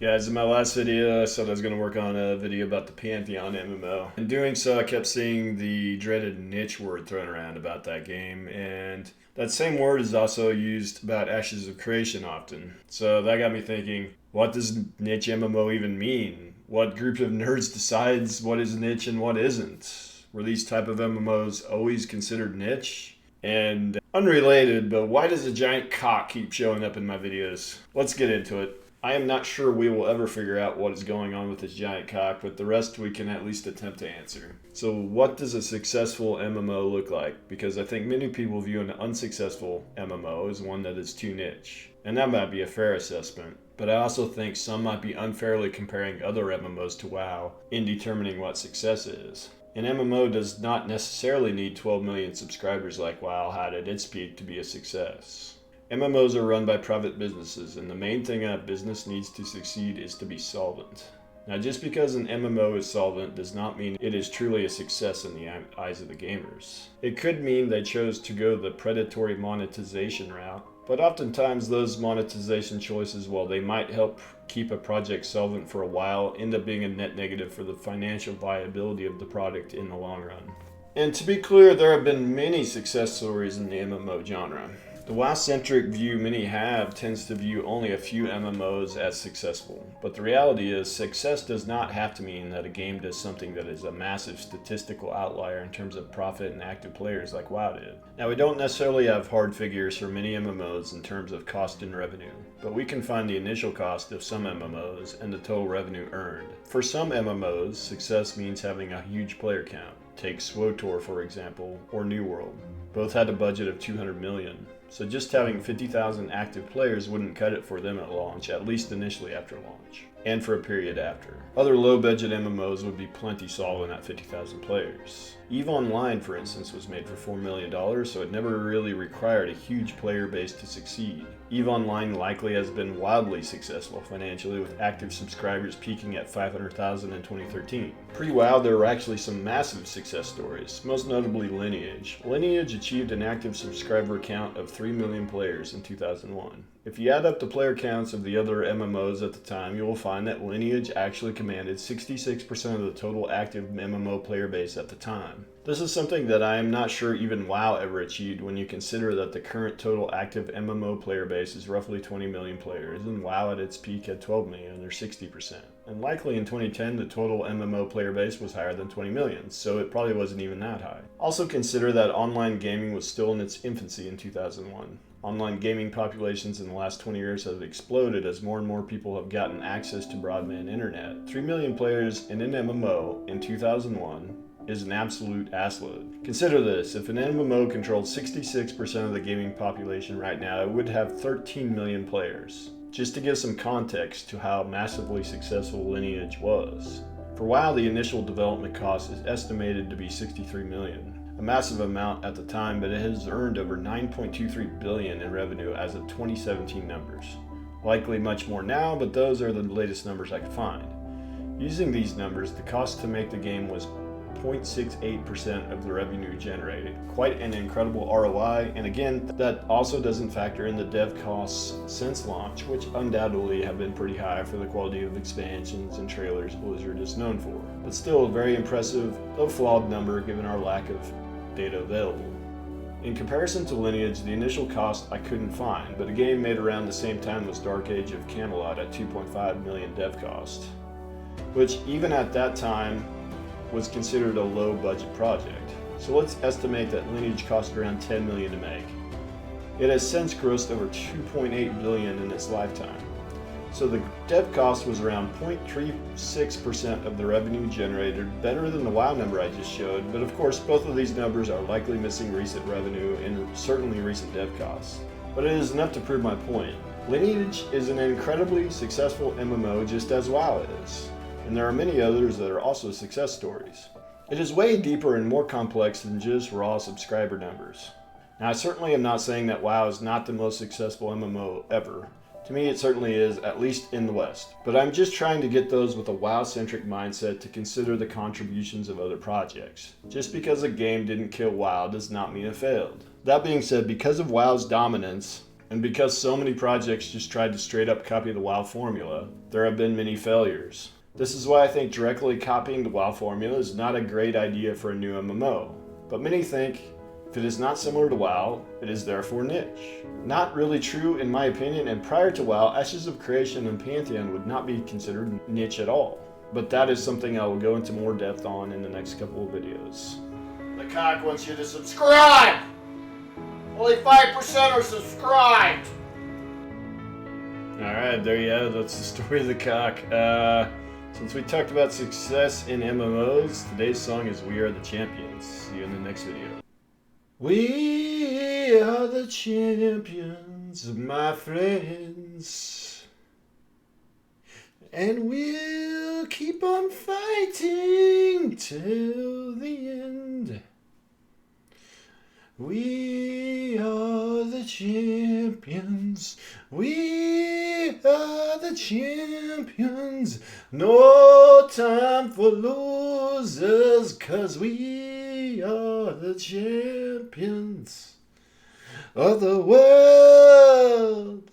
Guys, in my last video, I said I was going to work on a video about the Pantheon MMO. In doing so, I kept seeing the dreaded niche word thrown around about that game, and that same word is also used about Ashes of Creation often. So that got me thinking, what does niche MMO even mean? What group of nerds decides what is niche and what isn't? Were these type of MMOs always considered niche? And unrelated, but why does a giant cock keep showing up in my videos? Let's get into it. I am not sure we will ever figure out what is going on with this giant cock, but the rest we can at least attempt to answer. So what does a successful MMO look like? Because I think many people view an unsuccessful MMO as one that is too niche. And that might be a fair assessment. But I also think some might be unfairly comparing other MMOs to WoW in determining what success is. An MMO does not necessarily need 12 million subscribers like WoW had at its peak to be a success. MMOs are run by private businesses, and the main thing a business needs to succeed is to be solvent. Now, just because an MMO is solvent does not mean it is truly a success in the eyes of the gamers. It could mean they chose to go the predatory monetization route, but oftentimes those monetization choices, while they might help keep a project solvent for a while, end up being a net negative for the financial viability of the product in the long run. And to be clear, there have been many success stories in the MMO genre. The WOW-centric view many have tends to view only a few MMOs as successful, but the reality is success does not have to mean that a game does something that is a massive statistical outlier in terms of profit and active players like WoW did. Now, we don't necessarily have hard figures for many MMOs in terms of cost and revenue, but we can find the initial cost of some MMOs and the total revenue earned. For some MMOs, success means having a huge player count. Take SWTOR, for example, or New World. Both had a budget of 200 million. So just having 50,000 active players wouldn't cut it for them at launch, at least initially after launch, and for a period after. Other low-budget MMOs would be plenty solvent at 50,000 players. EVE Online, for instance, was made for $4 million, so it never really required a huge player base to succeed. EVE Online likely has been wildly successful financially, with active subscribers peaking at 500,000 in 2013. Pre-WoW, there were actually some massive success stories, most notably Lineage. Lineage achieved an active subscriber count of 3 million players in 2001. If you add up the player counts of the other MMOs at the time, you will find that Lineage actually commanded 66% of the total active MMO player base at the time. This is something that I am not sure even WoW ever achieved when you consider that the current total active MMO player base is roughly 20 million players, and WoW at its peak had 12 million, or 60%. And likely in 2010, the total MMO player base was higher than 20 million, so it probably wasn't even that high. Also consider that online gaming was still in its infancy in 2001. Online gaming populations in the last 20 years have exploded as more and more people have gotten access to broadband internet. 3 million players in an MMO in 2001 is an absolute assload. Consider this, if an MMO controlled 66% of the gaming population right now, it would have 13 million players. Just to give some context to how massively successful Lineage was. For WoW, the initial development cost is estimated to be 63 million. A massive amount at the time, but it has earned over 9.23 billion in revenue as of 2017 numbers. Likely much more now, but those are the latest numbers I could find. Using these numbers, the cost to make the game was 0.68% of the revenue generated. Quite an incredible ROI, and again, that also doesn't factor in the dev costs since launch, which undoubtedly have been pretty high for the quality of expansions and trailers Blizzard is known for. But still a very impressive, though flawed number given our lack of data available. In comparison to Lineage, the initial cost I couldn't find, but a game made around the same time was Dark Age of Camelot at 2.5 million dev cost, which even at that time was considered a low budget project. So let's estimate that Lineage cost around 10 million to make. It has since grossed over 2.8 billion in its lifetime. So the dev cost was around 0.36% of the revenue generated, better than the WoW number I just showed, but of course both of these numbers are likely missing recent revenue and certainly recent dev costs. But it is enough to prove my point. Lineage is an incredibly successful MMO just as WoW is, and there are many others that are also success stories. It is way deeper and more complex than just raw subscriber numbers. Now I certainly am not saying that WoW is not the most successful MMO ever. To me, it certainly is, at least in the West. But I'm just trying to get those with a WoW-centric mindset to consider the contributions of other projects. Just because a game didn't kill WoW does not mean it failed. That being said, because of WoW's dominance, And because so many projects just tried to straight up copy the WoW formula, there have been many failures. This is why I think directly copying the WoW formula is not a great idea for a new MMO. But many think if it is not similar to WoW, it is therefore niche. Not really true in my opinion, and prior to WoW, Ashes of Creation and Pantheon would not be considered niche at all. But that is something I will go into more depth on in the next couple of videos. The cock wants you to subscribe! Only 5% are subscribed! Alright, there you have it. That's the story of the cock. Since we talked about success in MMOs, today's song is We Are the Champions. See you in the next video. We are the champions, my friends. And we'll keep on fighting till the end. We are the champions. We are the champions. No time for losers, 'cause we are the champions of the world.